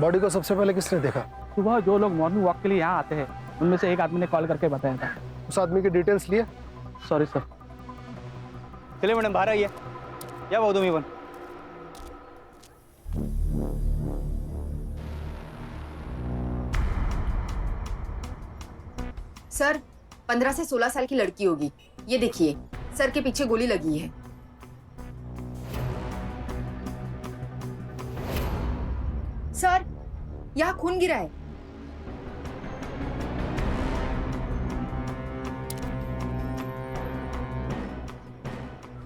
Body को सबसे पहले किसने देखा? सुबह जो लोग मॉर्निंग वॉक के लिए यहाँ आते हैं उनमें से एक आदमी ने कॉल करके बताया था। उस आदमी की डिटेल्स लिए? Sorry sir. चलिए मैडम बाहर आइए। या बहुत तुम्हें सर 15 से 16 साल की लड़की होगी। ये देखिए सर के पीछे गोली लगी है। सर यहाँ खून गिरा है।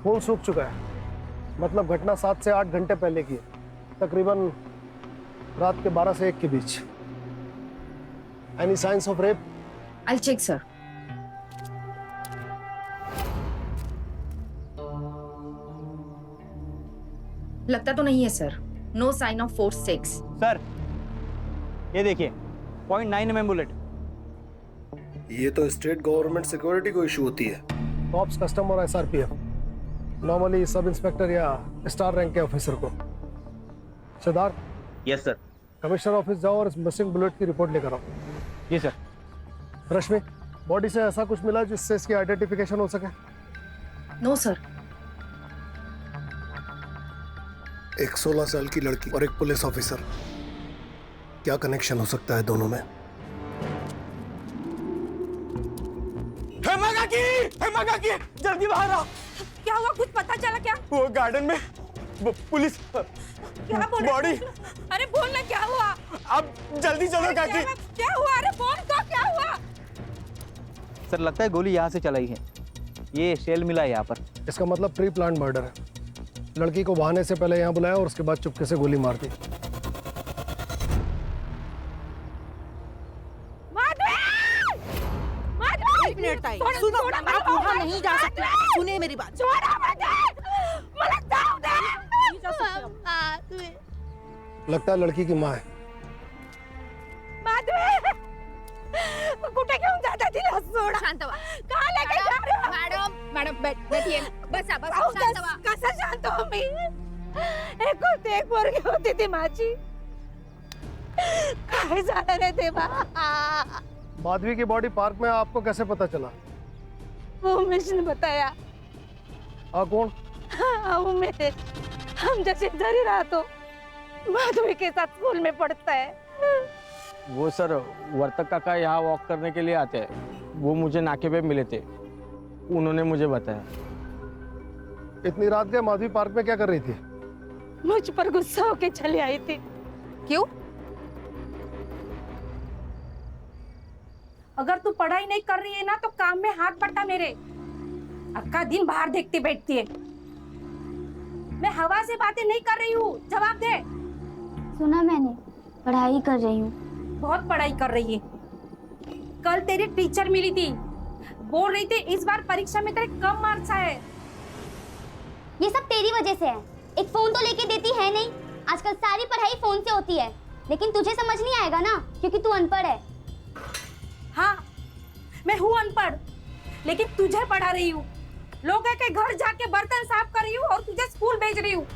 खून सूख चुका है, मतलब घटना 7 से 8 घंटे पहले की है, तकरीबन रात के 12 से 1 के बीच। Any signs of rape? I'll check sir. लगता तो नहीं है sir. No sign of force sex. Sir ये देखिए 0.9 mm बुलेट। ये तो स्टेट गवर्नमेंट सिक्योरिटी को इशू होती है। कॉप्स, कस्टम और SRPF नॉर्मली सब इंस्पेक्टर या स्टार रैंक के ऑफिसर को। Siddharth. Yes sir. Commissioner office जाओ और इस मिसिंग बुलेट की रिपोर्ट लेकर आओ। जी सर। रश्मि, बॉडी से ऐसा कुछ मिला जिससे इसकी आइडेंटिफिकेशन हो सके? No sir. एक 16 साल की लड़की और एक पुलिस ऑफिसर, क्या कनेक्शन हो सकता है दोनों में? जल्दी बाहर आओ। क्या हुआ, कुछ पता चला क्या? वो गार्डन में पुलिस क्या बोल बॉडी। अरे बोल ना क्या हुआ? अब जल्दी चलो काकी। क्या हुआ? अरे बोल तो क्या हुआ? सर लगता है गोली यहाँ से चलाई है। ये शेल मिला है यहाँ पर। इसका मतलब प्री प्लान मर्डर है। लड़की को बहाने से पहले यहाँ बुलाया और उसके बाद चुपके से गोली मार दी। एक मिनट ताई, सुनो, आप वहाँ नहीं जा सकते। सुनिए मेरी बात। लगता है लड़की की माँ है। कुठे घेऊन जाता तिला? सोडा। शांत व्हा। कहाँ लेके जा रहे हो? मॅडम बैठिए। बसा शांत व्हा। कसं शांत हो मी? एकुलती एक पोरगी होती ती माझी। काय झालं रे देवा? माधवी की बॉडी पार्क में आपको कैसे पता चला? उमेश ने बताया। कौन? उमेश, हम जैसे इधर ही रहा तो माधवी के साथ स्कूल में पढ़ता है। वो सर वर्तक काका यहाँ वॉक करने के लिए आते हैं। वो मुझे नाके पे मिले थे, उन्होंने मुझे बताया। इतनी रात के माधवी पार्क में क्या कर रही थी? मुझ पर गुस्सा होके चली आई थी। क्यों? अगर तू पढ़ाई नहीं कर रही है ना तो काम में हाथ बटा मेरे। अक्का दिन बाहर देखती बैठती है। मैं हवा से बातें नहीं कर रही हूँ, जवाब दे। सुना मैंने, पढ़ाई कर रही हूँ। बहुत पढ़ाई कर रही है। कल तेरी टीचर मिली थी, बोल रही थी इस बार परीक्षा में तेरे कम मार्क्स आए। ये सब तेरी वजह से है। एक फोन तो लेके देती है नहीं। आजकल सारी पढ़ाई फोन से होती है, लेकिन तुझे समझ नहीं आएगा ना, क्योंकि तू अनपढ़ है। हाँ, मैं हूँ अनपढ़, लेकिन तुझे पढ़ा रही हूँ। लोगों के घर जाके बर्तन साफ कर रही हूँ और तुझे स्कूल भेज रही हूँ।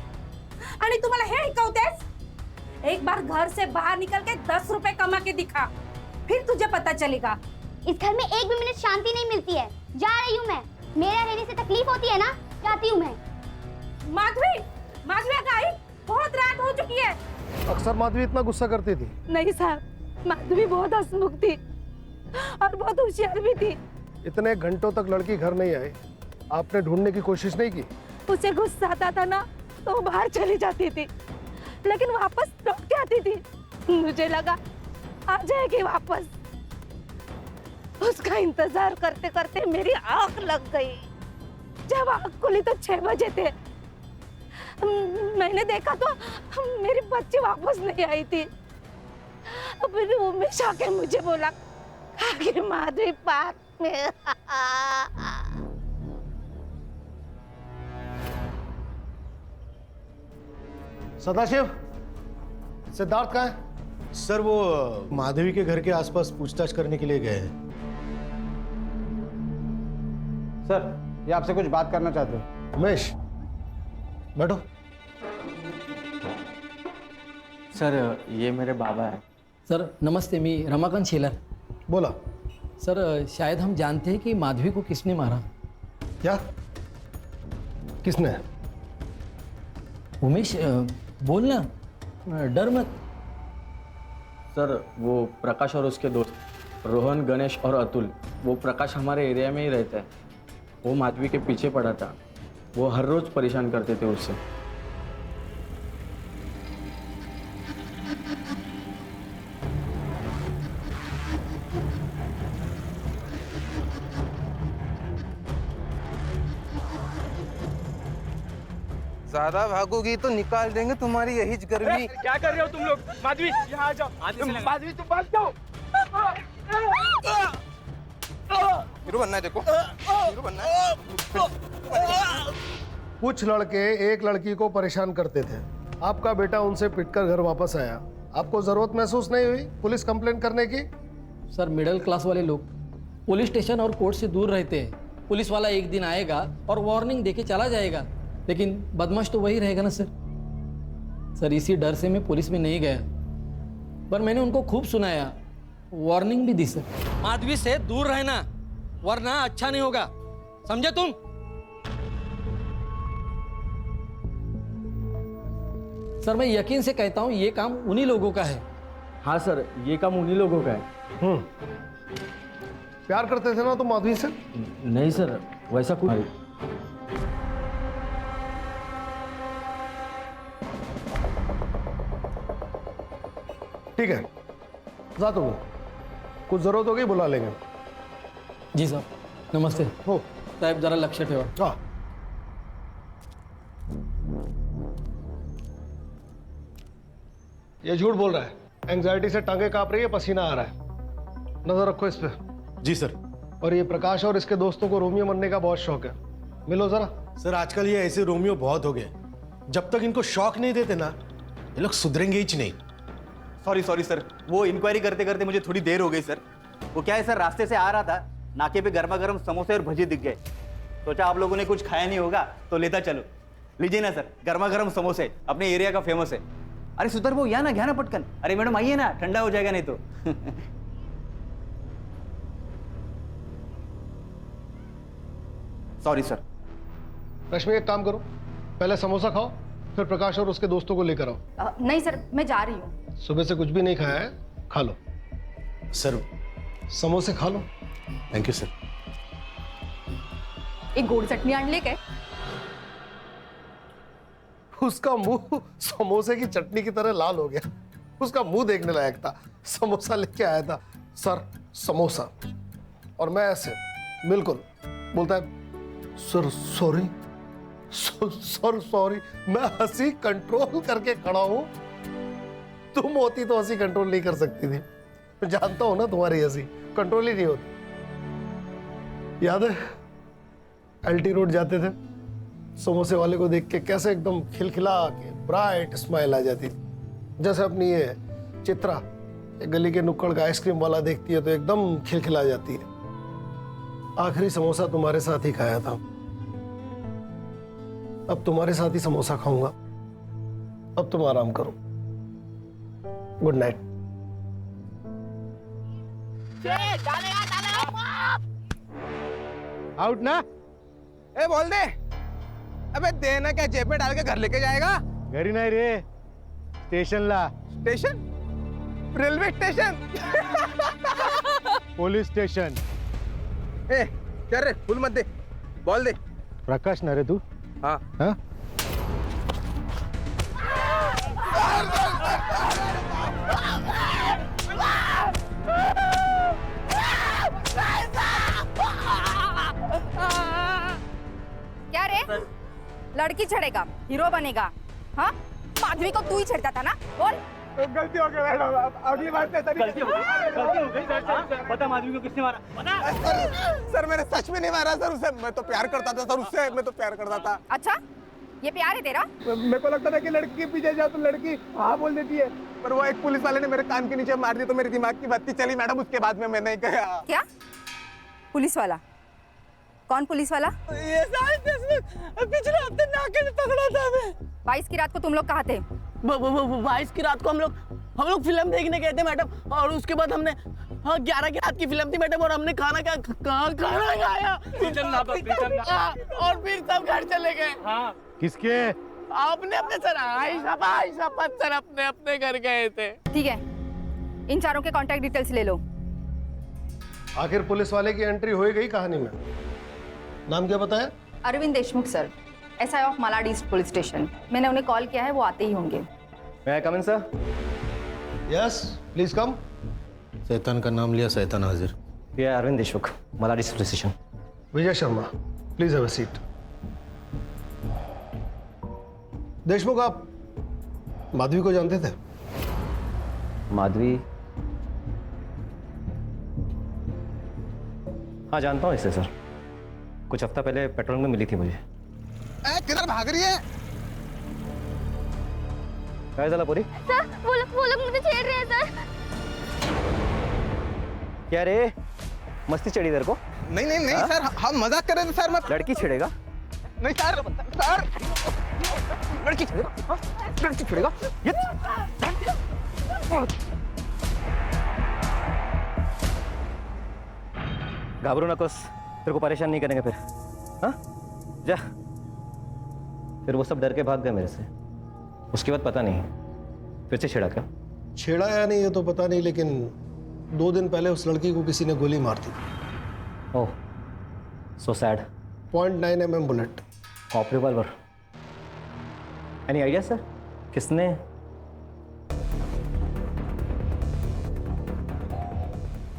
आणि तुम्हाला हे शिकवतेस? एक बार घर से बाहर निकल के 10 रुपए कमा के दिखा, फिर तुझे पता चलेगा। इस घर में एक भी मिनट शांति नहीं मिलती है। जा रही हूँ मैं। मेरा रहने से तकलीफ होती है ना, जाती हूँ मैं। माधवी, माधवी आई, बहुत रात हो चुकी है। अक्सर माधवी इतना गुस्सा करती थी? नहीं साहब, माधवी बहुत हंसमुख थी और बहुत होशियार भी थी। इतने घंटों तक लड़की घर नहीं आई, आपने ढूंढने की कोशिश नहीं की? उसे गुस्सा आता था ना तो वो बाहर चली जाती थी, लेकिन वापस लौट के आती थी। मुझे लगा आ जाएगी वापस। उसका इंतजार करते करते मेरी आंख लग गई। जब आंख खुली तो 6 बजे थे। मैंने देखा तो मेरी बच्ची वापस नहीं आई थी। फिर उमेश आके मुझे बोला कि माधवी पार्क में। सदाशिव, सिद्धार्थ कहाँ है? सर वो माधवी के घर के आसपास पूछताछ करने के लिए गए हैं। सर ये आपसे कुछ बात करना चाहते हैं। उमेश, बैठो। सर ये मेरे बाबा है। सर नमस्ते, मी रमाकांत शेलार। बोला। सर शायद हम जानते हैं कि माधवी को किसने मारा। क्या? किसने? उमेश बोलना, डर मत। सर वो प्रकाश और उसके दोस्त रोहन, गणेश और अतुल, वो प्रकाश हमारे एरिया में ही रहता है। वो माधवी के पीछे पड़ा था, वो हर रोज परेशान करते थे उससे। ज्यादा भागोगी तो निकाल देंगे तुम्हारी यही गर्मी। क्या कर रहे हो तुम लोग? माधवी यहाँ आ जाओ। माधवी तुम भाग जाओ। हीरो बनना है, देखो हीरो बनना है। कुछ लड़के एक लड़की को परेशान करते थे, आपका बेटा उनसे पिटकर घर वापस आया, आपको जरूरत महसूस नहीं हुई पुलिस कंप्लेंट करने की? सर मिडिल क्लास वाले लोग पुलिस स्टेशन और कोर्ट से दूर रहते हैं। पुलिस वाला एक दिन आएगा और वार्निंग देके चला जाएगा, लेकिन बदमाश तो वही रहेगा ना सर। सर इसी डर से मैं पुलिस में नहीं गया, पर मैंने उनको खूब सुनाया, वार्निंग भी दी सर। माधवी से दूर रहना, वरना अच्छा नहीं होगा, समझे तुम? सर मैं यकीन से कहता हूं ये काम उन्हीं लोगों का है। हाँ सर, ये काम उन्हीं लोगों का है। प्यार करते थे ना तुम माधवी से? नहीं सर, वैसा कुछ नहीं। ठीक है, जा तुम, कुछ जरूरत होगी बुला लेंगे। जी साहब नमस्ते। हो साहेब जरा लक्ष ठेवा। हाँ। ये झूठ बोल रहा है, एंजाइटी से टांगे कांप रही है, पसीना आ रहा है, नजर रखो इस पे। जी सर। और ये प्रकाश और इसके दोस्तों को रोमियो बनने का बहुत शौक है, मिलो जरा। सर आजकल ये ऐसे रोमियो बहुत हो गए, जब तक इनको शौक नहीं देते ना ये लोग सुधरेंगे ही नहीं। सॉरी सर, वो इंक्वायरी करते करते मुझे थोड़ी देर हो गई सर। वो क्या है सर, रास्ते से आ रहा था, नाके पे गर्मा गर्म समोसे और भजी दिख गए। सोचा आप लोगों ने कुछ खाया नहीं होगा तो लेता चलो। लीजिए ना सर, गर्मा गर्म समोसे, अपने एरिया का फेमस है। अरे सुधर वो या ना घ्या ना पटकन। अरे मैडम आइए ना, ठंडा हो जाएगा नहीं तो। Sorry sir. रश्मि एक काम करो, पहले समोसा खाओ, फिर प्रकाश और उसके दोस्तों को लेकर आओ। नहीं सर, मैं जा रही हूँ। सुबह से कुछ भी नहीं खाया है, खा लो। सर समोसे खा लो। Thank you sir. एक गोड चटणी आणली काय? उसका मुंह समोसे की चटनी की तरह लाल हो गया, उसका मुंह देखने लायक था। समोसा लेके आया था, सर समोसा, और मैं ऐसे बिल्कुल बोलता है सर सॉरी सर सॉरी। मैं हंसी कंट्रोल करके खड़ा हूं, तुम होती तो हंसी कंट्रोल नहीं कर सकती थी। मैं जानता हूं ना तुम्हारी हंसी कंट्रोल ही नहीं होती। याद है एलटी रोड जाते थे, समोसे वाले को देख के कैसे एकदम खिलखिला के ब्राइट स्माइल आ जाती थी, जैसे अपनी ये चित्रा गली के नुक्कड़ का आइसक्रीम वाला देखती है तो एकदम खिलखिला जाती है। आखिरी समोसा तुम्हारे साथ ही खाया था, अब तुम्हारे साथ ही समोसा खाऊंगा। अब तुम आराम करो, गुड नाइट। आउट ना? ए बोल दे। अबे देना क्या, जेब में डाल के घर लेके जाएगा? घरी नाही रे, स्टेशनला। Station? Railway station? Police station. ए क्या रे, फुल मत दे, बोल दे। प्रकाश ना रे तू? हाँ हाँ? क्या रे, लड़की छड़ेगा, हीरो बनेगा? हाँ, माधवी को तू ही छेड़ता था ना? बोल। गलती हो गई मैडम, अगली बार से गलती हो गई सर, पता माधवी को किसने मारा? पता? सर मैंने सच में नहीं मारा सर उसे, मैं तो प्यार करता था सर उससे, मैं तो प्यार करता था। अच्छा, ये प्यार है तेरा? मेरे को लगता था कि लड़की के पीछे जाओ तो लड़की हाँ बोल देती है, पर वो एक पुलिस वाले ने मेरे कान के नीचे मार दी तो मेरे दिमाग की बत्ती चली मैडम। उसके बाद में मैं नहीं गया। क्या पुलिस वाला? कौन पुलिस वाला? ये पिछले हफ्ते नाके में पकड़ा था मैं। 22 की रात को तुम लोग कहाँ थे? 22 की रात को हम लोग फिल्म देखने गए थे मैडम, और उसके बाद हमने 11 की रात की फिल्म थी मैडम, और हमने खाना खाया और फिर सब घर चले गए। हाँ। किसके? आपने अपने सर आयशा सर अपने घर गए थे। ठीक है, इन चारों के कांटेक्ट डिटेल्स ले लो। आखिर पुलिस वाले की एंट्री हो ही गई कहानी में। नाम क्या बताया? Arvind Deshmukh sir, SI of Malad east police station. मैंने उन्हें कॉल किया है, वो आते ही होंगे। May I come in, sir? Yes please come. शैतान का नाम लिया, शैतान हाजिर। Yeah, Arvind Deshmukh, Malad east police station. Vijay Sharma, please have a seat. Deshmukh, आप माधवी को जानते थे? माधवी? हाँ, जानता हूँ इसे सर। कुछ हफ्ता पहले पेट्रोल में मिली थी मुझे। किधर भाग रही है? क्या चला पूरी? सर वो लोग मुझे छेड़ रहे हैं सर। क्या रे, मस्ती चढ़ी तेरे को? नहीं सर, हम मजाक कर रहे थे सर। मैं लड़की छेड़ेगा? नहीं सर, लड़की छेड़ेगा? हाँ? लड़की छेड़ेगा? घाबरू नकोस, तेरे को परेशान नहीं करेंगे फिर। हाँ, जा। फिर वो सब डर के भाग गए मेरे से। उसके बाद पता नहीं फिर से छेड़ा क्या? छेड़ा या नहीं ये तो पता नहीं, लेकिन 2 दिन पहले उस लड़की को किसी ने गोली मार दी। Oh, so sad. .9 mm bullet. Cop revolver. Any idea sir, किसने?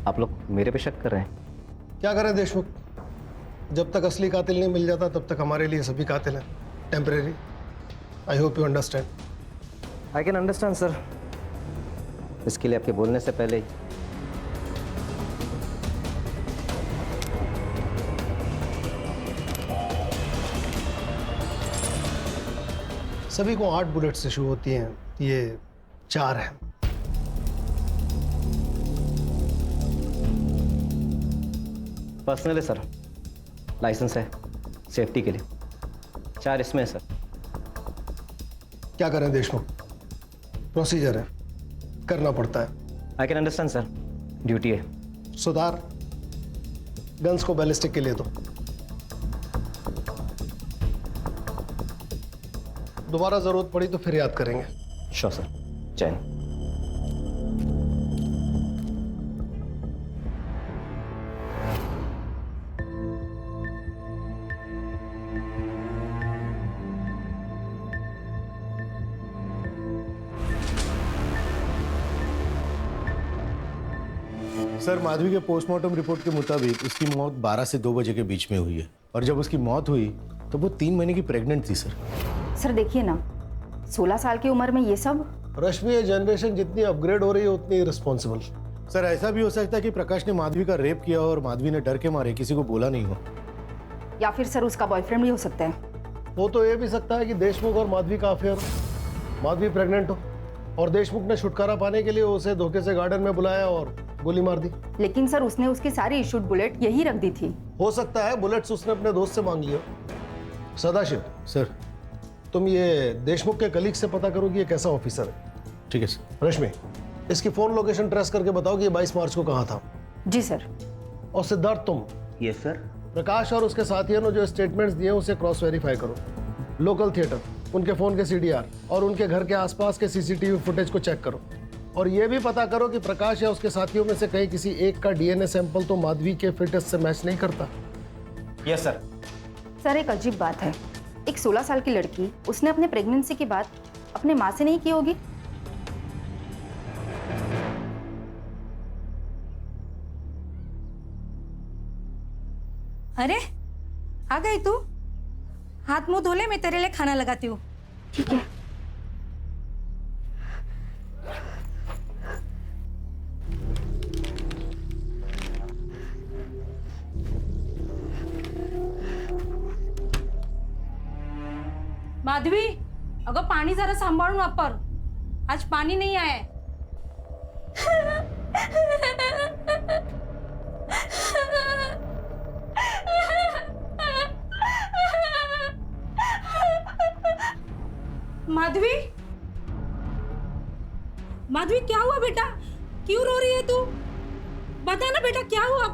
आप लोग मेरे पे शक कर रहे हैं? क्या करें देशमुख, जब तक असली कातिल नहीं मिल जाता तब तक हमारे लिए सभी कातिल हैं। Temporary. I hope you understand. I can understand sir. इसके लिए आपके बोलने से पहले ही सभी को 8 बुलेट से शुरू होती हैं, ये 4 हैं। पर्सनल है सर, लाइसेंस है सेफ्टी के लिए। 4 इसमें है सर। क्या करें देशमुख, प्रोसीजर है, करना पड़ता है। I can understand sir, duty है। सुधार, गन्स को बैलिस्टिक के लिए दो। दोबारा जरूरत पड़ी तो फिर याद करेंगे। Sure sir. जय हिंद। सर, माधवी के पोस्टमार्टम रिपोर्ट के मुताबिक उसकी मौत 12 से 2 बजे के बीच में हुई है, और जब उसकी मौत हुई तो वो 3 महीने की प्रेग्नेंट थी। सर देखिए ना, 16 साल की उम्र में ये सब। रश्मि, ये जनरेशन जितनी अपग्रेड हो रही है उतनी रिस्पॉन्सिबल। सर, ऐसा भी हो सकता है कि प्रकाश ने माधवी का रेप किया और माधवी ने डर के मारे किसी को बोला नहीं हो। या फिर सर उसका बॉयफ्रेंड भी हो सकता है। वो तो ये भी सकता है कि देशमुख और माधवी का अफेयर हो, माधवी प्रेग्नेंट हो और देशमुख ने छुटकारा पाने के लिए उसे धोखे से गार्डन में बुलाया और गोली मार दी। लेकिन सर उसने उसकी सारी इशूड बुलेट यही रख दी थी। हो सकता है बुलेट्स उसने अपने दोस्त से मांग लिया। सदाशिव सर, तुम ये देशमुख के कलीग से पता करो कि ये कैसा ऑफिसर है। ठीक है सर। रश्मि, इसकी फोन लोकेशन ट्रेस करके बताओ कि ये 22 मार्च को कहाँ था। जी सर। और सिद्धार्थ तुम यस सर। प्रकाश और उसके साथियों ने जो स्टेटमेंट्स दिए उसे क्रॉस वेरीफाई करो। लोकल थिएटर, उनके फोन के CDR और उनके घर के आसपास के CCTV फुटेज को चेक करो। और ये भी पता करो कि प्रकाश या उसके साथियों में से कहीं किसी एक का DNA सैंपल तो माधवी के फिटनेस से मैच नहीं करता। Yes sir. सर एक अजीब बात है, एक 16 साल की लड़की, उसने अपने प्रेगनेंसी की बात अपने माँ से नहीं की होगी। अरे आ गई तू, हाथ मुंह धो ले, मैं तेरे लिए खाना लगाती हूँ। ठीक है। माधवी, अगं पाणी जरा सांभाळून वापर, आज पाणी नाही आहे। माधवी, माधवी क्या हुआ बेटा? क्यों रो रही है तू? बता ना बेटा क्या हुआ?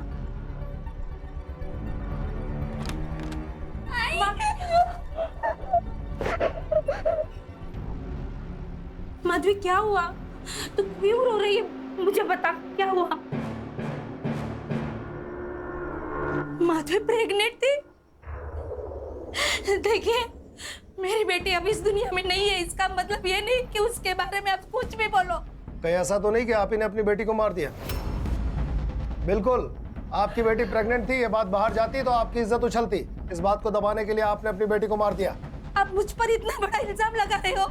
माधवी क्या हुआ? तू क्यों रो रही है? मुझे बता क्या हुआ? माधवी प्रेग्नेंट थी? देखिए मेरी बेटी अब इस दुनिया में नहीं है, इसका मतलब ये नहीं कि उसके बारे में आप कुछ भी बोलो। कहीं ऐसा तो नहीं कि आप ही ने अपनी बेटी को मार दिया? बिल्कुल, आपकी बेटी प्रेग्नेंट थी, ये बात बाहर जाती तो आपकी इज्जत उछलती। इस बात को दबाने के लिए आपने अपनी बेटी को मार दिया। आप मुझ पर इतना बड़ा इल्जाम लगा रहे हो?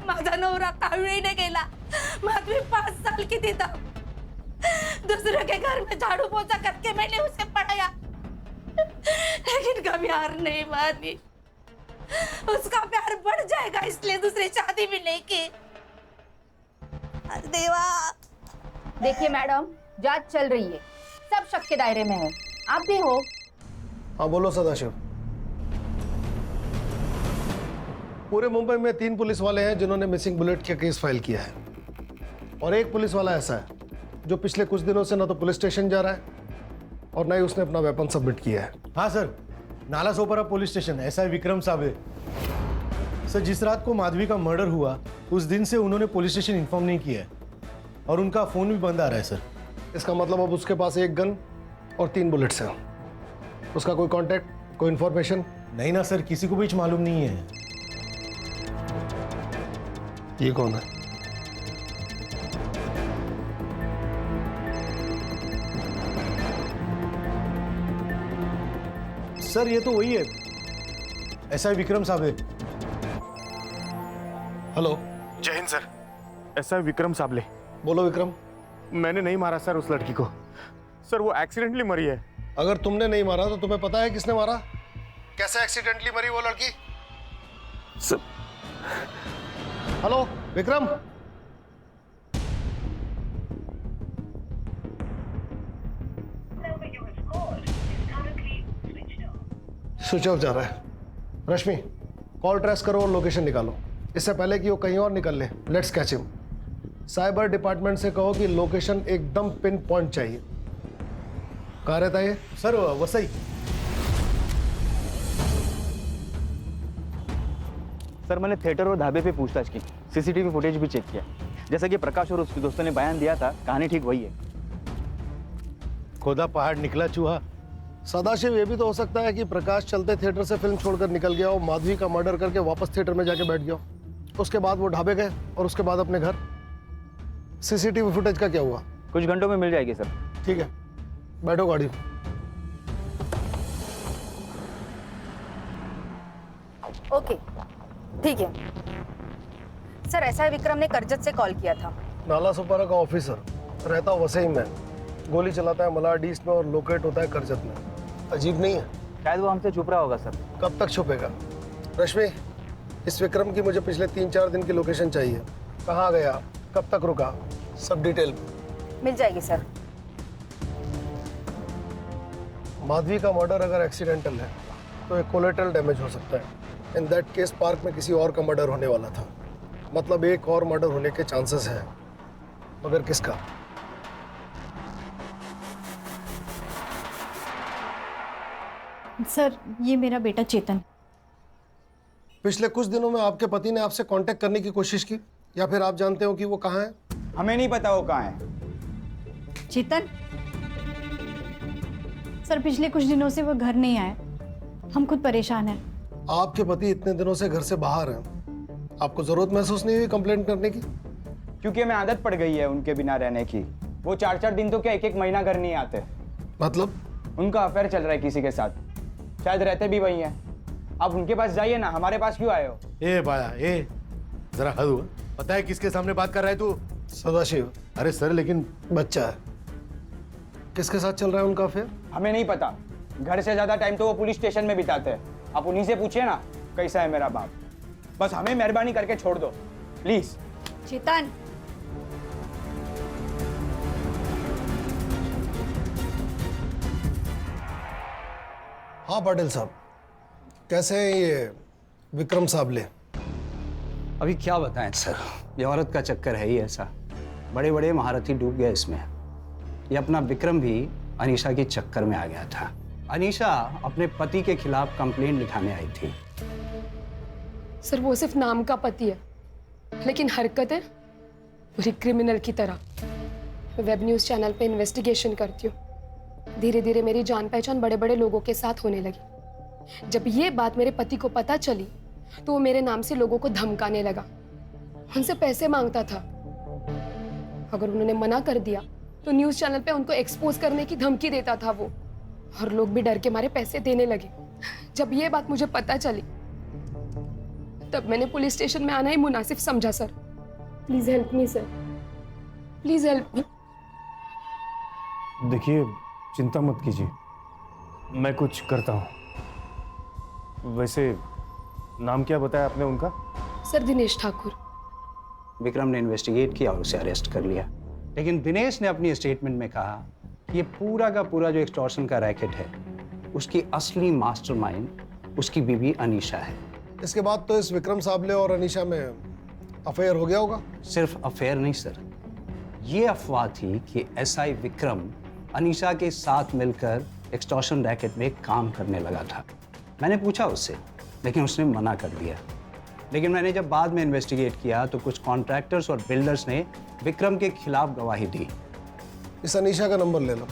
माझा नवरा कावळीने गेला, माधवी 5 साल की थी तब। दूसरे के घर में झाड़ू पोछा करके मैंने उसे पढ़ाया, लेकिन कभी हार नहीं मानी। उसका प्यार बढ़ जाएगा इसलिए दूसरी शादी भी नहीं की। देवा। देखिए मैडम, जांच चल रही है, सब शक के दायरे में है, आप भी हो। हाँ बोलो सदाशिव। पूरे मुंबई में 3 पुलिस वाले हैं जिन्होंने मिसिंग बुलेट का केस फाइल किया है, और एक पुलिस वाला ऐसा है जो पिछले कुछ दिनों से ना तो पुलिस स्टेशन जा रहा है और ना ही उसने अपना वेपन सबमिट किया है। हाँ sir, Nala Sopara police station, ऐसा है विक्रम साबळे। सर जिस रात को माधवी का मर्डर हुआ उस दिन से उन्होंने पुलिस स्टेशन इन्फॉर्म नहीं किया है और उनका फोन भी बंद आ रहा है सर। इसका मतलब अब उसके पास 1 गन और 3 बुलेट्स हैं। उसका कोई कांटेक्ट, कोई इंफॉर्मेशन? नहीं ना सर, किसी को भी मालूम नहीं है। ये कौन है? सर ये तो वही है, ऐसा है विक्रम साबळे। हेलो, जय हिंद सर, ऐसा है विक्रम साबळे। बोलो विक्रम। मैंने नहीं मारा सर उस लड़की को, सर वो एक्सीडेंटली मरी है। अगर तुमने नहीं मारा तो तुम्हें पता है किसने मारा? कैसे एक्सीडेंटली मरी वो लड़की? Sir hello Vikram. Switch off जा रहा है। रश्मि, कॉल ट्रेस करो और लोकेशन निकालो, इससे पहले कि वो कहीं और निकल ले। Let's catch him. Cyber department से कहो कि लोकेशन एकदम पिन पॉइंट चाहिए। कहाँ रहता है ये? सर वसई। सर मैंने थिएटर और ढाबे पे पूछताछ की, सीसीटीवी फुटेज भी चेक किया। जैसा कि प्रकाश और उसके दोस्तों ने बयान दिया था, कहानी ठीक वही है। खोदा पहाड़ निकला चूहा। सदाशिव, ये भी तो हो सकता है कि प्रकाश चलते थिएटर से फिल्म छोड़कर निकल गया और माधवी का मर्डर करके वापस थिएटर में जाके बैठ गया। उसके बाद वो ढाबे गए और उसके बाद अपने घर। सीसीटीवी फुटेज का क्या हुआ? कुछ घंटों में मिल जाएगी सर। ठीक है, बैठो गाड़ी में। ओके ठीक है सर। ऐसा है, विक्रम ने करजत से कॉल किया था। नाला सोपारा का ऑफिसर, रहता वसई में, गोली चलाता है मलाड ईस्ट में और लोकेट होता है करजत में। अजीब नहीं है? शायद वो हमसे छुप रहा होगा सर। कब तक छुपेगा? रश्मि, इस विक्रम की मुझे पिछले 3-4 दिन की लोकेशन चाहिए। कहाँ गया, कब तक रुका, सब डिटेल मिल जाएगी सर। माधवी का मर्डर अगर एक्सीडेंटल है तो एक कोलेटरल डैमेज हो सकता है। इन दैट केस पार्क में किसी और का मर्डर होने वाला था, मतलब एक और मर्डर होने के चांसेस हैं, मगर किसका? सर ये मेरा बेटा चेतन। पिछले कुछ दिनों में आपके पति ने आपसे कांटेक्ट करने की कोशिश की, या फिर आप जानते हो कि वो कहाँ है? हमें नहीं पता वो कहाँ है। चेतन सर, पिछले कुछ दिनों से वो घर नहीं आए, हम खुद परेशान हैं। आपके पति इतने दिनों से घर से बाहर हैं, आपको जरूरत महसूस नहीं हुई कंप्लेंट करने की? क्योंकि हमें आदत पड़ गई है उनके बिना रहने की। वो 4-4 दिन तो क्या 1-1 महीना घर नहीं आते। मतलब? उनका अफेयर चल रहा है किसी के साथ, शायद रहते भी वही हैं। आप उनके पास जाइए ना, हमारे पास क्यों आए हो? ए बाया, ए जरा हद हुआ। पता है किसके सामने बात कर रहा है तू? सदाशिव। अरे सर लेकिन बच्चा है, किसके साथ चल रहा है उनका अफेयर? हमें नहीं पता। घर से ज्यादा टाइम तो वो पुलिस स्टेशन में बिताते हैं। आप उन्हीं से पूछिए ना कैसा है मेरा बाप। बस हमें मेहरबानी करके छोड़ दो प्लीज। चेतन हाँ पाटिल साहब, कैसे हैं ये विक्रम साबळे? अभी क्या बताएं सर, ये औरत का चक्कर है ही ऐसा, बड़े बड़े महारथी डूब गए इसमें। ये अपना विक्रम भी अनीशा के चक्कर में आ गया था। अनीशा अपने पति के खिलाफ कंप्लेंट लिखाने आई थी। सर वो सिर्फ नाम का पति है, लेकिन हरकतें पूरी क्रिमिनल की तरह। मैं वेब न्यूज़ चैनल पे इन्वेस्टिगेशन करती हूँ। धीरे धीरे मेरी जान पहचान बड़े बड़े लोगों के साथ होने लगी। जब ये बात मेरे पति को पता चली तो वो मेरे नाम से लोगों को धमकाने लगा, उनसे पैसे मांगता था। अगर उन्होंने मना कर दिया तो न्यूज़ चैनल पे उनको एक्सपोज करने की धमकी देता था वो, और लोग भी डर के मारे पैसे देने लगे। जब ये बात मुझे पता चली तब मैंने पुलिस स्टेशन में आना ही मुनासिब समझा। Sir please help me sir, please help me. देखिए, चिंता मत कीजिए, मैं कुछ करता हूँ। वैसे नाम क्या बताया आपने उनका? सर दिनेश ठाकुर। विक्रम ने इन्वेस्टिगेट किया और उसे अरेस्ट कर लिया, लेकिन दिनेश ने अपनी स्टेटमेंट में कहा कि ये पूरा का पूरा जो एक्सटॉर्शन का रैकेट है उसकी असली मास्टरमाइंड उसकी बीवी अनीशा है। इसके बाद तो इस विक्रम साबले और अनीशा में अफेयर हो गया होगा? सिर्फ अफेयर नहीं सर, ये अफवाह थी कि एसआई विक्रम अनीशा के साथ मिलकर एक्सटॉर्शन रैकेट में काम करने लगा था। मैंने पूछा उससे, लेकिन उसने मना कर दिया। लेकिन मैंने जब बाद में इन्वेस्टिगेट किया तो कुछ कॉन्ट्रैक्टर्स और बिल्डर्स ने विक्रम के खिलाफ गवाही दी। इस अनीशा का नंबर ले लो।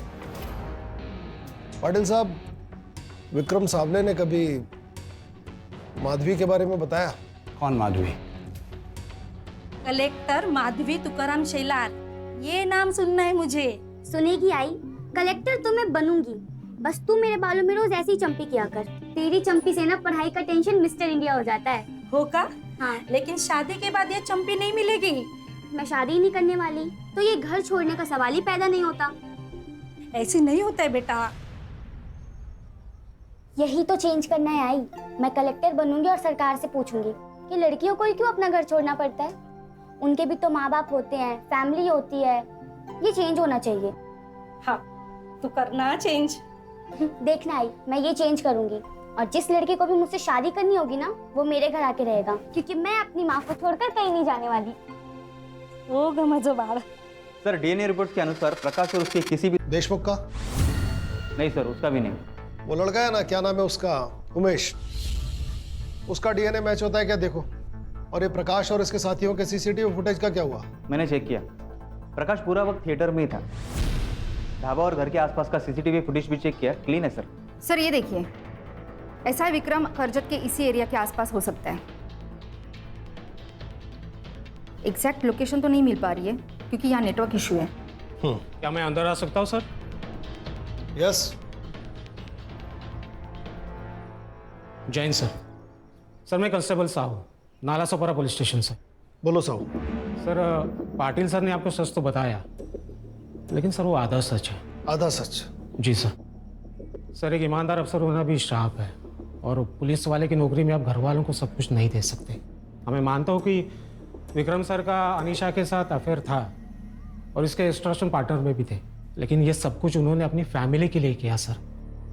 पाटिल साहब, विक्रम साबले ने कभी माधवी के बारे में बताया? कौन माधवी? कलेक्टर माधवी तुकाराम शेलार, ये नाम सुनना है मुझे। सुनेगी आई, कलेक्टर तो मैं बनूंगी, बस तू मेरे बालों में रोज ऐसी चंपी किया कर। तेरी चंपी से ना पढ़ाई का टेंशन मिस्टर इंडिया हो जाता है। होगा? हाँ। लेकिन शादी के बाद ये चंपी नहीं मिलेगी। मैं शादी ही नहीं करने वाली तो ये घर छोड़ने का सवाल ही पैदा नहीं होता। ऐसे नहीं होता है बेटा। यही तो चेंज करना है आई। मैं कलेक्टर बनूंगी और सरकार से पूछूंगी कि लड़कियों को ही क्यों अपना घर छोड़ना पड़ता है। उनके भी तो माँ बाप होते हैं, फैमिली होती है। ये चेंज होना चाहिए। हाँ, तू करना चेंज। देखना आई, मैं ये चेंज करूंगी, और जिस लड़की को भी मुझसे शादी करनी होगी ना वो मेरे घर आके रहेगा, क्योंकि मैं अपनी माँ को छोड़कर कहीं नहीं जाने वाली। होगा मजा बाहर। सर डीएनए रिपोर्ट के अनुसार प्रकाश और उसके किसी भी देशमुख का? नहीं सर, उसका भी नहीं। वो लड़का है ना, क्या नाम है उसका, उमेश, उसका डीएनए मैच होता है क्या? देखो। और ये प्रकाश और इसके साथियों के सीसीटीवी फुटेज का क्या हुआ? मैंने चेक किया, प्रकाश पूरा वक्त थिएटर में ही था। ढाबा और घर के आसपास का सीसीटीवी फुटेज भी चेक किया, क्लीन है सर। सर ये देखिए, ऐसा विक्रम करजत के इसी एरिया के आसपास हो सकता है। एग्जैक्ट लोकेशन तो नहीं मिल पा रही है क्योंकि यहाँ नेटवर्क इशू है। क्या मैं अंदर आ सकता हूँ sir? Yes. Jain sir. Sir मैं constable Sahu, Nalasopara police station से। बोलो साहू। सर पाटिल सर ने आपको सच तो बताया, लेकिन सर वो आधा सच है। आधा सच? जी सर। सर एक ईमानदार अफसर होना भी श्राप है, और पुलिस वाले की नौकरी में आप घर वालों को सब कुछ नहीं दे सकते। हमें मानता हूँ कि विक्रम सर का अनीशा के साथ अफेयर था और इसके एक्सटॉर्शन पार्टनर में भी थे, लेकिन ये सब कुछ उन्होंने अपनी फैमिली के लिए किया सर।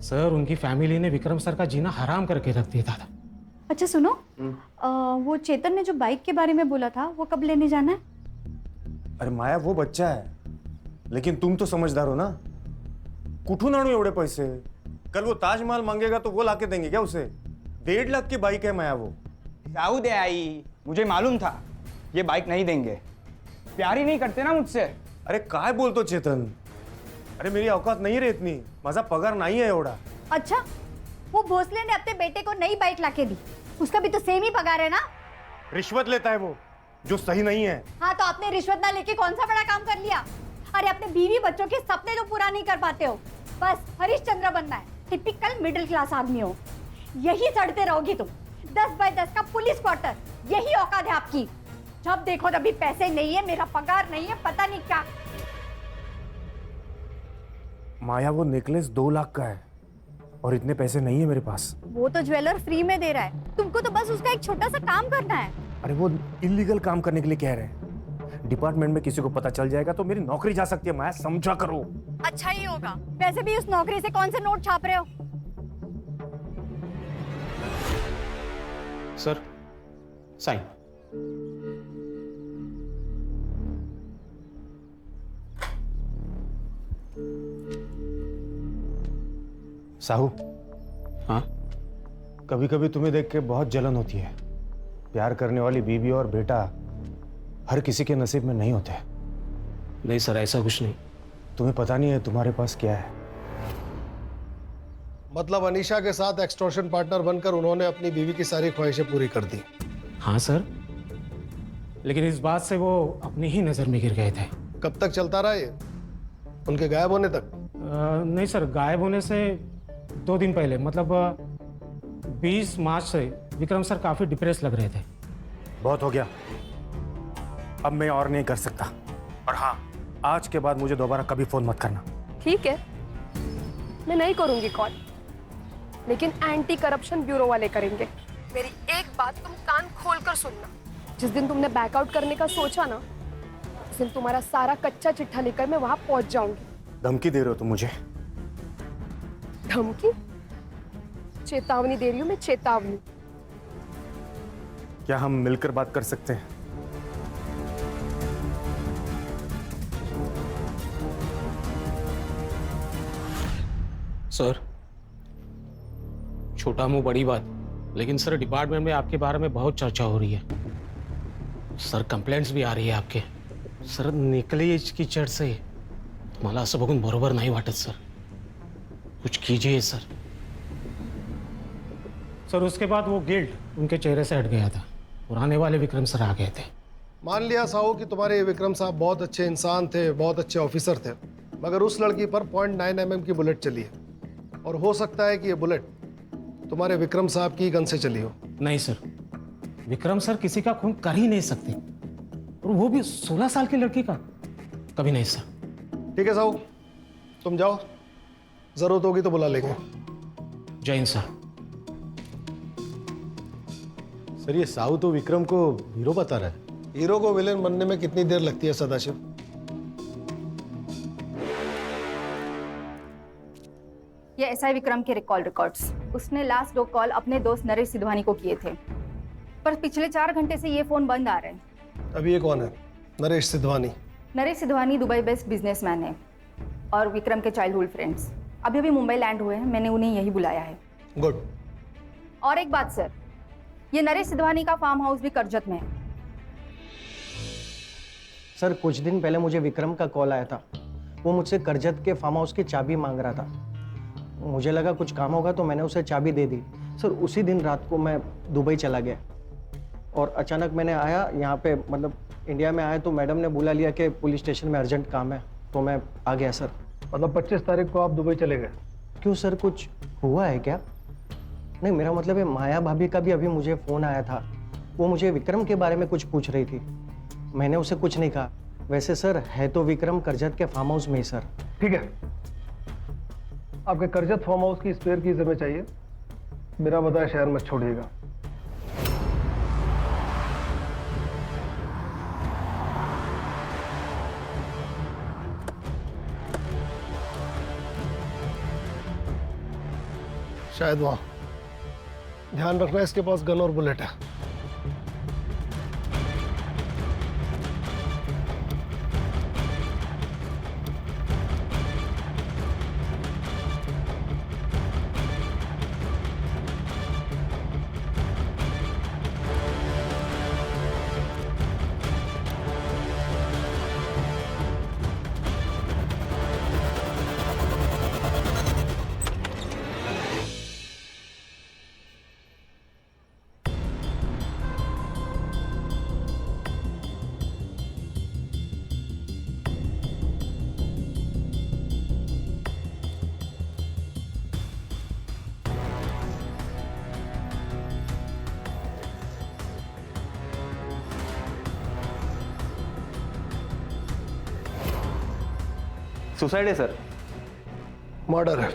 सर उनकी फैमिली ने विक्रम सर का जीना हराम करके रख दिया था। अच्छा सुनो, वो चेतन ने जो बाइक के बारे में बोला था वो कब लेने जाना है? अरे माया, वो बच्चा है, लेकिन तुम तो समझदार हो ना। कुठून आणू एवढे पैसे? कल वो ताजमहल मांगेगा तो वो लाके देंगे क्या उसे? 1.5 लाख की बाइक है माया वो। साहू दे आई, मुझे मालूम था ये बाइक नहीं देंगे। प्यार ही नहीं करते ना मुझसे। अरे काय बोलतो चेतन? अरे मेरी औकात नहीं रे इतनी, माझा पगार नहीं है एवढा। अच्छा, वो भोसले ने अपने बेटे को नई बाइक लाके दी, उसका भी तो सेम ही पगार है ना? रिश्वत लेता है वो, जो सही नहीं है। हाँ तो आपने रिश्वत ना लेके कौन सा बड़ा काम कर लिया? अरे अपने बीवी बच्चों के सपने तो पूरा नहीं कर पाते हो, बस हरिश्चंद्र बनना है। टिपिकल मिडिल क्लास आदमी हो, यही सड़ते रहोगी तुम। 10 बाय 10 का पुलिस क्वार्टर, यही औकात है आपकी। जब देखो तभी पैसे नहीं है, मेरा पगार नहीं है, पता नहीं क्या। माया, वो नेकलेस 2 लाख का है और इतने पैसे नहीं है मेरे पास। वो तो ज्वेलर फ्री में दे रहा है, तुमको तो बस उसका एक छोटा सा काम करना है। अरे वो इलीगल काम करने के लिए कह रहे हैं। डिपार्टमेंट में किसी को पता चल जाएगा तो मेरी नौकरी जा सकती है। माया समझा करो। अच्छा ही होगा, वैसे भी उस नौकरी से कौन से नोट छाप रहे हो? Sir sign. साहू, हाँ कभी कभी तुम्हें देख के बहुत जलन होती है। प्यार करने वाली बीवी और बेटा हर किसी के नसीब में नहीं होते। नहीं सर, ऐसा कुछ नहीं। तुम्हें पता नहीं है तुम्हारे पास क्या है। मतलब अनीशा के साथ एक्सटॉर्शन पार्टनर बनकर उन्होंने अपनी बीवी की सारी ख्वाहिशें पूरी कर दी। हाँ सर, लेकिन इस बात से वो अपनी ही नज़र में गिर गए थे। कब तक चलता रहा ये? उनके गायब होने तक? नहीं सर, गायब होने से 2 दिन पहले, मतलब 20 मार्च से विक्रम सर काफ़ी डिप्रेस लग रहे थे। बहुत हो गया, अब मैं और नहीं कर सकता। और हाँ, आज के बाद मुझे दोबारा कभी फोन मत करना। ठीक है, मैं नहीं करूंगी कॉल, लेकिन एंटी करप्शन ब्यूरो वाले करेंगे। मेरी एक बात तुम कान खोलकर सुनना, जिस दिन तुमने बैकआउट करने का सोचा ना, उस दिन तुम्हारा सारा कच्चा चिट्ठा लेकर मैं वहां पहुंच जाऊंगी। धमकी दे रहे हो तुम मुझे? धमकी? चेतावनी दे रही हूँ मैं, चेतावनी। क्या हम मिलकर बात कर सकते हैं? सर, छोटा मुंह बड़ी बात, लेकिन सर डिपार्टमेंट में आपके बारे में बहुत चर्चा हो रही है। सर कंप्लेंट्स भी आ रही है आपके। सर निकली इसकी चढ़ से मला असं बघून बरोबर नाही वाटत सर, कुछ कीजिए सर। सर उसके बाद वो गिल्ट उनके चेहरे से हट गया था, पुराने वाले विक्रम सर आ गए थे। मान लिया साहू कि तुम्हारे विक्रम साहब बहुत अच्छे इंसान थे, बहुत अच्छे ऑफिसर थे, मगर उस लड़की पर 0.9 mm की बुलेट चली है, और हो सकता है कि ये बुलेट तुम्हारे विक्रम साहब की गन से चली हो। नहीं सर, विक्रम सर किसी का खून कर ही नहीं सकते, और वो भी 16 साल की लड़की का, कभी नहीं सर। ठीक है साहू, तुम जाओ, जरूरत होगी तो बुला लेंगे। जय हिंद सर। सर ये साहू तो विक्रम को हीरो बता रहा है। हीरो को विलेन बनने में कितनी देर लगती है सदाशिव? ये एसआई विक्रम के कॉल रिकॉर्ड्स। उसने लास्ट 2 कॉल अपने दोस्त नरेश सिधवानी को किए थे, पर पिछले 4 घंटे से ये फोन बंद आ रहे हैं। अभी ये कौन है? Naresh Sidhwani? Naresh Sidhwani Dubai based businessman है और विक्रम के चाइल्डहुड फ्रेंड्स अभी अभी मुंबई लैंड हुए हैं। मैंने उन्हें यही बुलाया है। गुड। और एक बात सर, ये नरेश सिधवानी का फार्म हाउस भी करजत में है। सर कुछ दिन पहले मुझे विक्रम का कॉल आया था। वो मुझसे करजत के फार्म हाउस की चाबी मांग रहा था। मुझे लगा कुछ काम होगा तो मैंने उसे चाबी दे दी। सर उसी दिन रात को मैं दुबई चला गया, और अचानक मैंने आया यहाँ पे, मतलब इंडिया में आया तो मैडम ने बुला लिया कि पुलिस स्टेशन में अर्जेंट काम है, तो मैं आ गया सर। मतलब 25 तारीख को आप दुबई चले गए? क्यों सर, कुछ हुआ है क्या? नहीं, मेरा मतलब है माया भाभी का भी अभी मुझे फ़ोन आया था। वो मुझे विक्रम के बारे में कुछ पूछ रही थी, मैंने उसे कुछ नहीं कहा। वैसे सर है तो विक्रम करजत के फार्म हाउस में ही सर। ठीक है, आपके करजत फार्म हाउस की स्पेयर कीज हमें चाहिए। बिना बताए शहर मत छोड़िएगा। शायद वहां, ध्यान रखना इसके पास गन और बुलेट है। सुसाइड है सर। मर्डर है।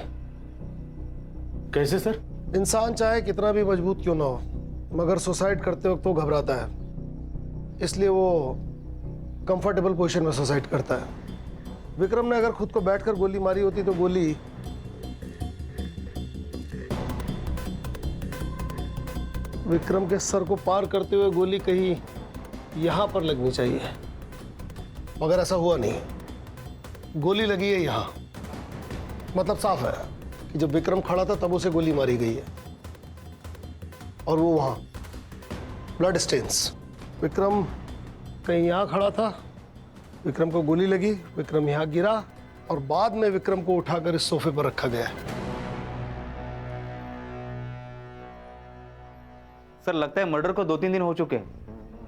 कैसे सर? इंसान चाहे कितना भी मजबूत क्यों ना हो, मगर सुसाइड करते वक्त वो घबराता है, इसलिए वो कंफर्टेबल पोजीशन में सुसाइड करता है। विक्रम ने अगर खुद को बैठकर गोली मारी होती तो गोली विक्रम के सर को पार करते हुए गोली कहीं यहां पर लगनी चाहिए, मगर ऐसा हुआ नहीं। गोली लगी है यहां, मतलब साफ है कि जब विक्रम खड़ा था तब उसे गोली मारी गई है, और वो वहां ब्लड स्टेन्स। विक्रम कहीं यहाँ खड़ा था, विक्रम को गोली लगी, विक्रम यहाँ गिरा और बाद में विक्रम को उठाकर इस सोफे पर रखा गया। सर लगता है मर्डर को 2-3 दिन हो चुके हैं,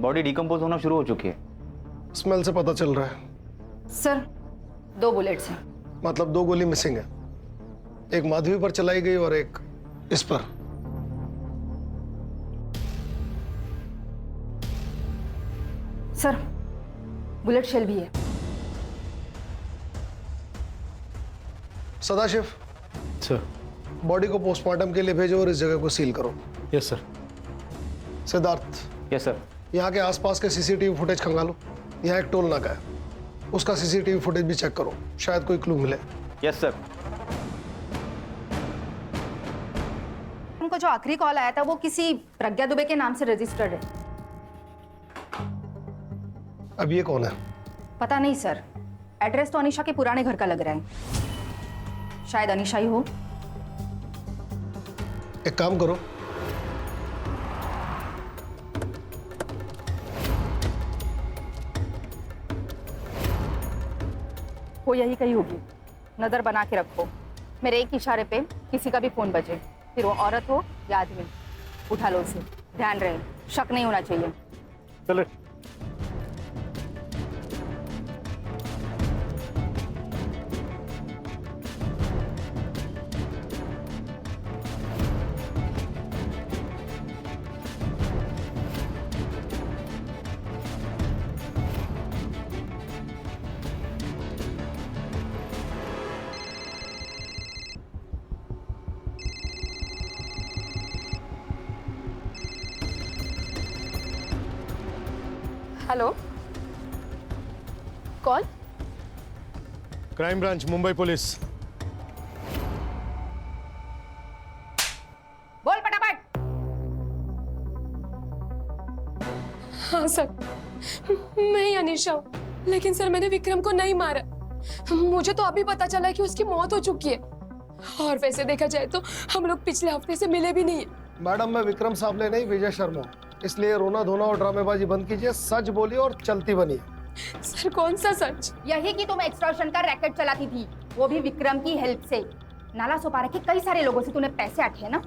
बॉडी डिकम्पोज होना शुरू हो चुकी है। स्मेल से पता चल रहा है। सर 2 बुलेट्स हैं। मतलब 2 गोली मिसिंग है, एक माधवी पर चलाई गई और एक इस पर। सर बुलेट शेल भी है। सदाशिव सर, बॉडी को पोस्टमार्टम के लिए भेजो और इस जगह को सील करो। Yes sir. Siddharth, yes sir. यहाँ के आसपास के सीसीटीवी फुटेज खंगालो। यहाँ एक टोल नाका है, उसका सीसीटीवी फुटेज भी चेक करो, शायद कोई क्लू मिले। Yes sir. उनको जो आखिरी कॉल आया था वो किसी प्रज्ञा दुबे के नाम से रजिस्टर्ड है। अब ये कौन है? पता नहीं सर, एड्रेस तो अनीशा के पुराने घर का लग रहा है, शायद अनीशा ही हो। एक काम करो, वो यही कहीं होगी, नजर बना के रखो। मेरे एक इशारे पे किसी का भी फोन बजे, फिर वो औरत हो या आदमी, उठा लो उसे। ध्यान रहे, शक नहीं होना चाहिए। चलो। हेलो, कौन? Crime branch, Mumbai police. बोल फटाफट। हाँ सर, मैं ही अनीशा हूँ, लेकिन सर मैंने विक्रम को नहीं मारा। मुझे तो अभी पता चला कि उसकी मौत हो चुकी है, और वैसे देखा जाए तो हम लोग पिछले हफ्ते से मिले भी नहीं है। मैडम मैं विक्रम साबले नहीं विजय शर्मा, इसलिए रोना धोना और ड्रामेबाजी बंद कीजिए, सच बोलिए और चलती बनिए। सर कौन सा सच? यही कि तुम एक्सटॉर्शन का रैकेट चलाती थी, वो भी विक्रम की हेल्प से। नाला सोपारा के कई सारे लोगों से तूने पैसे अठे ना।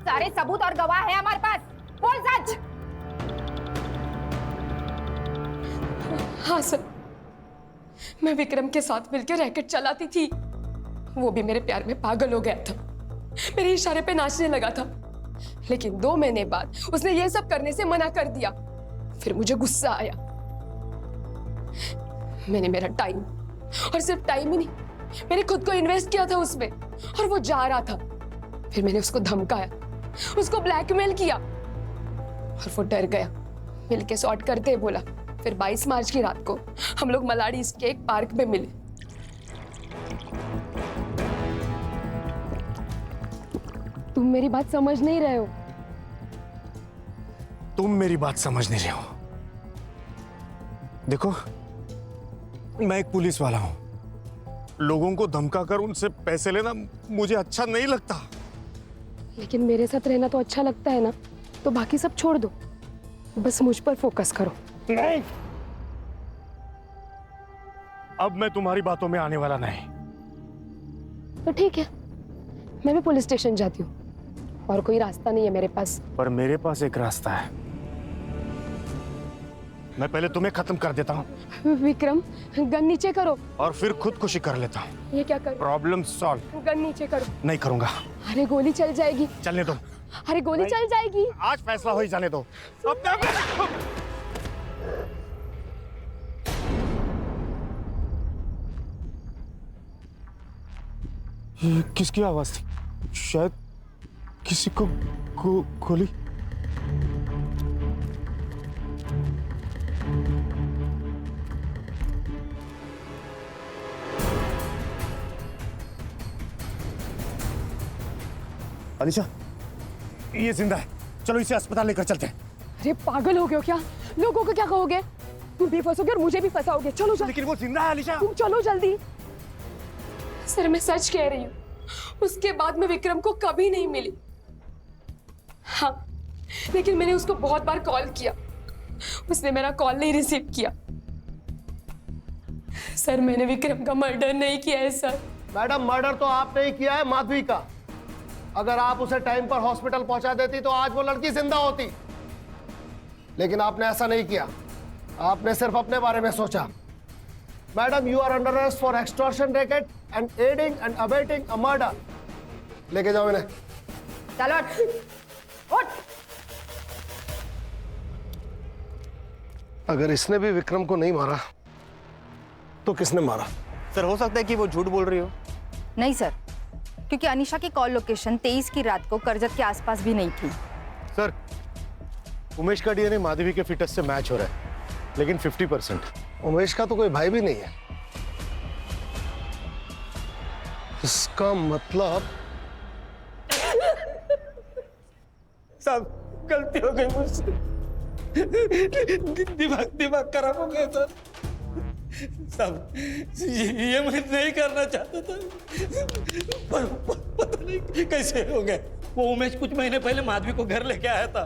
सारे सबूत और गवाह है हमारे पास, बोल सच। हाँ सर, मैं विक्रम के साथ मिलकर रैकेट चलाती थी। वो भी मेरे प्यार में पागल हो गया था, मेरे इशारे पे नाचने लगा था, लेकिन 2 महीने बाद उसने ये सब करने से मना कर दिया। फिर मुझे गुस्सा आया, मैंने मेरा टाइम, और सिर्फ टाइम ही नहीं, मैंने खुद को इन्वेस्ट किया था उसमें, और वो जा रहा था। फिर मैंने उसको धमकाया, उसको ब्लैकमेल किया, और वो डर गया। मिलके सॉर्ट करते ही बोला। फिर 22 मार्च की रात को हम लोग मलाड़ी ईस्ट के एक पार्क में मिले। तुम मेरी बात समझ नहीं रहे हो। तुम मेरी बात समझ नहीं रहे हो। देखो, मैं एक पुलिस वाला हूं, लोगों को धमकाकर उनसे पैसे लेना मुझे अच्छा नहीं लगता। लेकिन मेरे साथ रहना तो अच्छा लगता है ना, तो बाकी सब छोड़ दो, बस मुझ पर फोकस करो। नहीं, अब मैं तुम्हारी बातों में आने वाला नहीं। तो ठीक है, मैं भी पुलिस स्टेशन जाती हूँ, और कोई रास्ता नहीं है मेरे पास। पर मेरे पास एक रास्ता है, मैं पहले तुम्हें खत्म कर देता हूँ। विक्रम, गन नीचे करो। और फिर खुदकुशी कर लेता हूँ। ये क्या करो? Problem solve. गन नीचे करो। नहीं करूंगा। अरे गोली चल जाएगी। चलने दो। अरे गोली चल जाएगी। आज फैसला हो ही जाने दो। ये किसकी आवाज थी? शायद किसी को गोली। अनीशा, ये जिंदा है, चलो इसे अस्पताल लेकर चलते हैं। अरे पागल हो गए हो क्या? लोगों को क्या कहोगे? तुम भी फंसोगे और मुझे भी फंसाओगे। चलो चलो। लेकिन वो जिंदा है अनीशा। तुम चलो जल्दी। सर मैं सच कह रही हूँ, उसके बाद मैं विक्रम को कभी नहीं मिली। हाँ, लेकिन मैंने उसको बहुत बार कॉल किया, उसने मेरा कॉल नहीं रिसीव किया। सर, मैंने विक्रम का मर्डर नहीं किया है सर। मैडम, मर्डर तो आपने ही किया है माधवी का। अगर आप उसे टाइम पर हॉस्पिटल पहुंचा देती तो आज वो लड़की जिंदा होती, लेकिन आपने ऐसा नहीं किया। आपने सिर्फ अपने बारे में सोचा। Madam, you are under arrest for extortion racket and aiding and abetting a murder. लेके जाओ इन्हें। चलो उठ। अगर इसने भी विक्रम को नहीं मारा तो किसने मारा? सर, हो सकता है कि वो झूठ बोल रही हो। नहीं सर, क्योंकि अनीशा की कॉल लोकेशन 23 की रात को करजत के आसपास भी नहीं थी। सर, उमेश का डीएनए माधवी के फिटस से मैच हो रहा है, लेकिन 50%। उमेश का तो कोई भाई भी नहीं है। इसका मतलब साहब, गलती हो गई मुझसे। दिमाग खराब हो गया सर। साहब, ये मैं नहीं करना चाहता था, पर पता नहीं कैसे हो गया। वो उमेश कुछ महीने पहले माधवी को घर लेके आया था,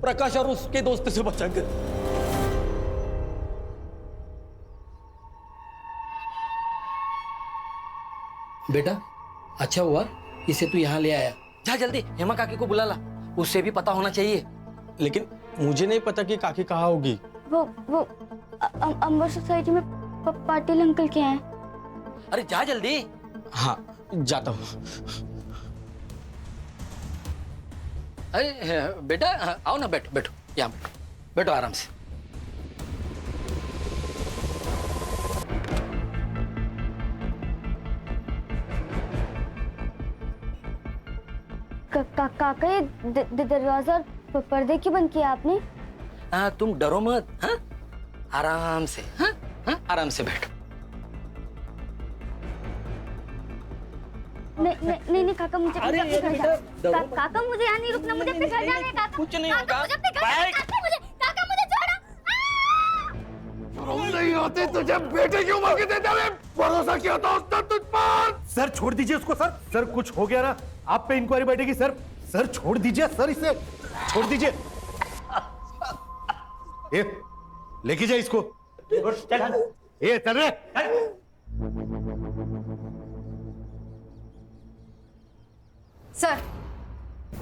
प्रकाश और उसके दोस्त से बचाकर। बेटा, अच्छा हुआ इसे तू यहाँ ले आया। जा जल्दी हेमा काकी को बुला ला, उससे भी पता होना चाहिए। लेकिन मुझे नहीं पता कि काकी कहाँ होगी। वो अंबर सोसाइटी में पाटिल अंकल के हैं। अरे जा जल्दी। हाँ, जाता हूँ। अरे बेटा, आओ ना, बैठो बैठो, यहाँ बैठो, बैठो आराम से। काका, ये दरवाजा और पर्दे क्यों बंद किया आपने? तुम डरो मत। हाँ, आराम से। हाँ, आराम से बैठो। नहीं काका, मुझे अपने घर जाना। काका, मुझे यहाँ नहीं रुकना, मुझे अपने घर जाना है काका। कुछ नहीं होगा। काका, मुझे छोड़ो। तुम नहीं होते तुझे बेटे क्यों मार के देते? भरोसा किया था उसने तुझ पर। सर, छोड़ दीजिए उसको। सर सर, कुछ हो गया ना, आप पे इंक्वायरी बैठेगी। सर सर, छोड़ दीजिए सर, इसे छोड़ दीजिए। लेके जा इसको। ये चल रे। सर,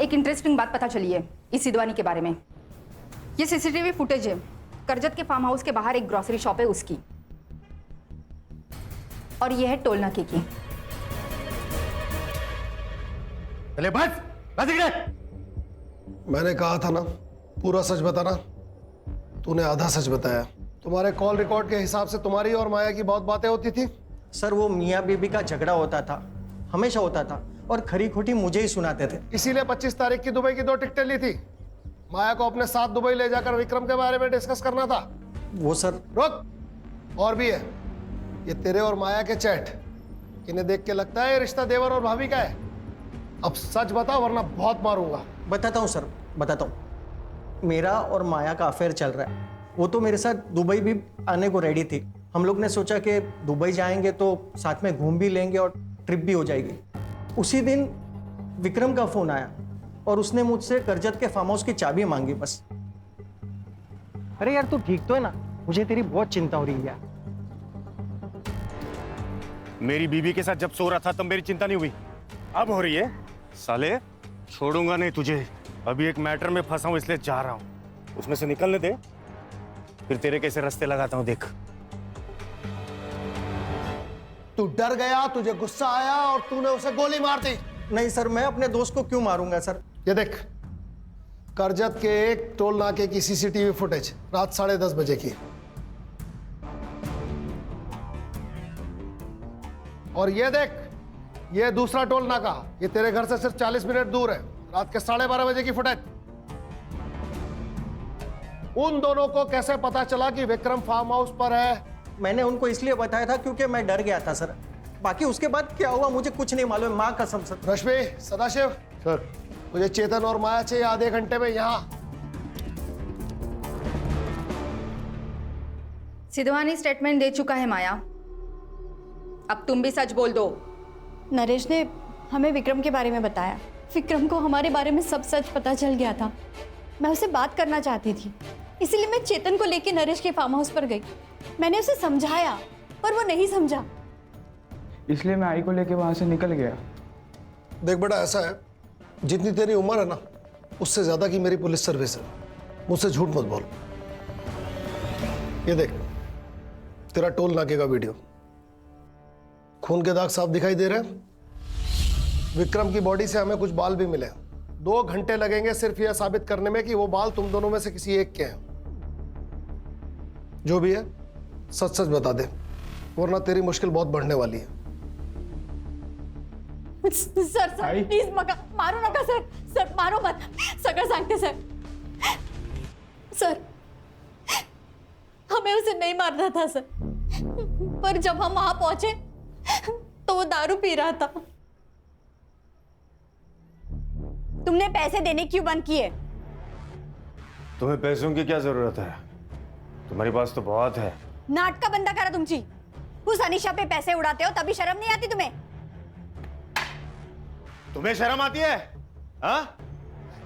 एक इंटरेस्टिंग बात पता चली है इस सिद्धवानी के बारे में। ये सीसीटीवी फुटेज है, करजत के फार्म हाउस के बाहर एक ग्रोसरी शॉप है उसकी, और ये है टोल नाके की। चले बस मैंने कहा था ना, पूरा सच बताना। तूने आधा सच बताया। तुम्हारे कॉल रिकॉर्ड के हिसाब से तुम्हारी और माया की बहुत बातें होती थी। सर, वो मियाँ बीबी का झगड़ा होता था, हमेशा होता था, और खरी खोटी मुझे ही सुनाते थे। इसीलिए 25 तारीख की दुबई की 2 टिकटें ली थी। माया को अपने साथ दुबई ले जाकर विक्रम के बारे में डिस्कस करना था। वो सर, रुक, और भी है। ये तेरे और माया के चैट, इन्हें देख के लगता है ये रिश्ता देवर और भाभी का है। अब सच बता, वरना बहुत मारूंगा। बताता हूँ सर, बताता हूँ। मेरा और माया का अफेयर चल रहा है। वो तो मेरे साथ दुबई भी आने को रेडी थी। हम लोग ने सोचा कि दुबई जाएंगे तो साथ में घूम भी लेंगे और ट्रिप भी हो जाएगी। उसी दिन विक्रम का फोन आया और उसने मुझसे करजत के फार्म हाउस की चाबी मांगी बस। अरे यार, तू ठीक तो है ना? मुझे तेरी बहुत चिंता हो रही है यार। मेरी बीबी के साथ जब सो रहा था तब मेरी चिंता नहीं हुई, अब हो रही है। साले, छोड़ूंगा नहीं तुझे। अभी एक मैटर में फंसा हूं, इसलिए जा रहा हूं। उसमें से निकलने दे, फिर तेरे कैसे रास्ते लगाता हूं देख। तू डर गया, तुझे गुस्सा आया और तूने उसे गोली मार दी। नहीं सर, मैं अपने दोस्त को क्यों मारूंगा सर? ये देख, करजत के एक टोल नाके की सीसीटीवी फुटेज रात 10:30 बजे की। और ये देख, ये दूसरा टोल नाका, ये तेरे घर से सिर्फ 40 मिनट दूर है। रात के 12:30 बजे की फुटेज। उन दोनों को कैसे पता चला कि विक्रम फार्म हाउस पर है? मैंने उनको इसलिए बताया था क्योंकि मैं डर गया था सर। बाकी उसके बाद क्या हुआ मुझे कुछ नहीं मालूम, माँ कसम सर। रश्मि, सदाशिव सर, मुझे चेतन और माया चाहिए आधे घंटे में यहाँ। सिद्धवानी स्टेटमेंट दे चुका है माया, अब तुम भी सच बोल दो। नरेश ने हमें विक्रम के बारे में बताया। विक्रम को हमारे बारे में सब सच पता चल गया था। मैं उससे बात करना चाहती थी, इसीलिए मैं चेतन को लेकर नरेश के फार्म हाउस पर गई। मैंने उसे समझाया पर वो नहीं समझा, इसलिए मैं आई को लेके वहां से निकल गया। देख बेटा, ऐसा है, जितनी तेरी उम्र है ना, उससे ज्यादा की मेरी पुलिस सर्विस है। मुझसे झूठ मत बोल। ये देख, तेरा टोल नाके का वीडियो, खून के दाग साफ दिखाई दे रहे हैं। विक्रम की बॉडी से हमें कुछ बाल भी मिले। 2 घंटे लगेंगे सिर्फ यह साबित करने में कि वो बाल तुम दोनों में से किसी एक के हैं। जो भी है सच सच बता दे, वरना तेरी मुश्किल बहुत बढ़ने वाली है। सर प्लीज मारो नका सर। सर मारो मत, सगळं सांगते सर। सर हमें उसे नहीं मारना था सर, पर जब हम वहां पहुंचे तो वो दारू पी रहा था। तुमने पैसे देने क्यों बंद किए? तुम्हें पैसों की क्या जरूरत है? तुम्हारे पास तो बहुत है। नाटका बंद करा तुमची। उस अनीशा पे पैसे उड़ाते हो तभी शर्म नहीं आती तुम्हें? तुम्हें शर्म आती है? हाँ?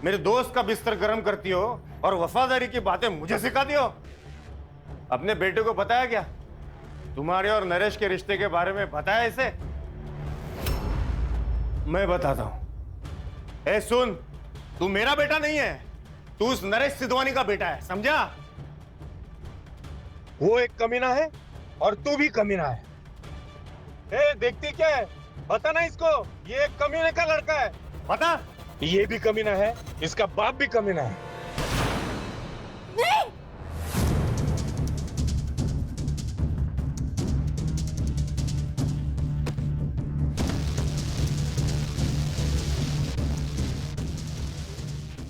मेरे दोस्त का बिस्तर गर्म करती हो और वफादारी की बातें मुझे सिखाती हो। अपने बेटे को बताया क्या? तुम्हारे और नरेश के रिश्ते के बारे में बताया इसे? मैं बताता हूं। ए सुन, तू मेरा बेटा नहीं है, तू उस नरेश सिद्धवानी का बेटा है, समझा? वो एक कमीना है और तू भी कमीना है। ए देखती क्या है? बता ना इसको, ये एक कमीने का लड़का है। बता। ये भी कमीना है, इसका बाप भी कमीना है। नहीं!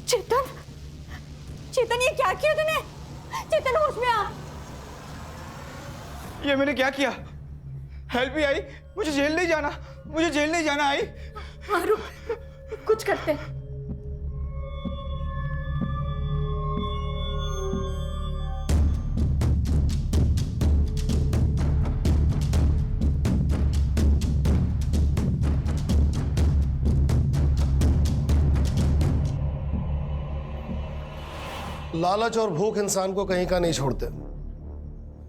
चेतन, चेतन ये क्या किया तूने? चेतन होश में आ। ये मैंने क्या किया? हेल्प भी आई, मुझे जेल नहीं जाना, मुझे जेल नहीं जाना। आई मारू, कुछ करते हैं। लालच और भूख इंसान को कहीं का नहीं छोड़ते।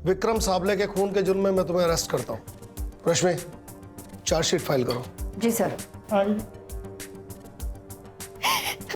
विक्रम साबले के खून के जुर्म में मैं तुम्हें अरेस्ट करता हूं। रश्मि, चार्जशीट फाइल करो। जी सर। आई